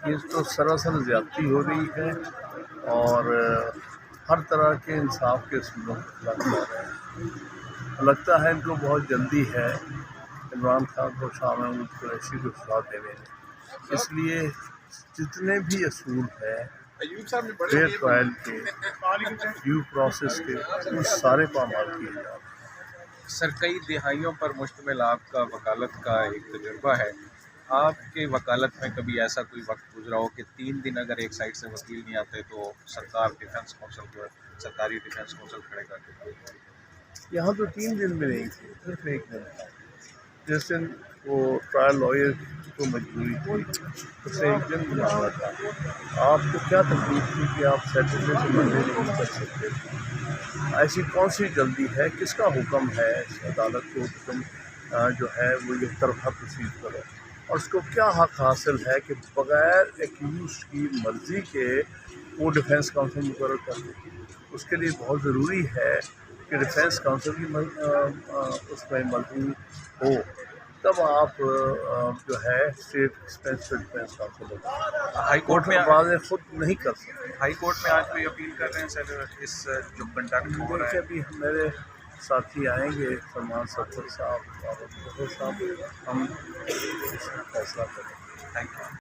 یہ تو سراسر زیادتی ہو رہی ہے اور ہر طرح کے انصاف کے اصولوں کے خلاف جا رہے ہیں۔ لگتا ہے ان کو بہت جلدی ہے عمران خان کو شاہ محمود قریشی کو سزا دینے میں، اس لیے جتنے بھی اصول ہیں فیئر ٹرائل کے، ڈیو پروسیس کے، وہ سارے پامال کیے جا رہے ہیں۔ سر، کئی دہائیوں پر مشتمل آپ کا وکالت کا ایک تجربہ ہے، آپ کے وکالت میں کبھی ایسا کوئی وقت گزرا ہو کہ 3 دن اگر ایک سائڈ سے وکیل نہیں آتے تو سرکاری ڈیفنس کونسل کھڑے کر دیتے؟ یہاں تو 3 دن میں نہیں تھے، صرف 1 دن تھا۔ جس دن وہ ٹرائل لائر کو مجبوری تھی اسے 1 دن بنانا تھا۔ آپ کو کیا تکلیف تھی کہ آپ سیٹرڈے سے منڈے نہیں کر سکتے تھے؟ ایسی کون سی جلدی ہے؟ کس کا حکم ہے اس عدالت کو کہ تم جو ہے وہ ایک طرفہ پروسیڈ کرو، اور اس کو کیا حق حاصل ہے کہ بغیر ایکیوزڈ کی مرضی کے وہ ڈیفینس کاؤنسل مقرر کر دے؟ اس کے لیے بہت ضروری ہے کہ ڈیفینس کاؤنسل کی اس میں مرضی ہو، تب آپ جو ہے اسٹیٹ ایکسپینس ڈیفینس کاؤنسل ہوگا۔ ہائی کورٹ میں خود نہیں کر سکتے۔ ہائی کورٹ میں آج کوئی اپیل کر رہے ہیں سر اس جو کنڈکٹ ہو رہا ہے؟ دیکھیے ابھی میرے ساتھی آئیں گے، سلمان ستر صاحب اور ظفر صاحب، ہم اس میں فیصلہ کریں گے۔ Thank you.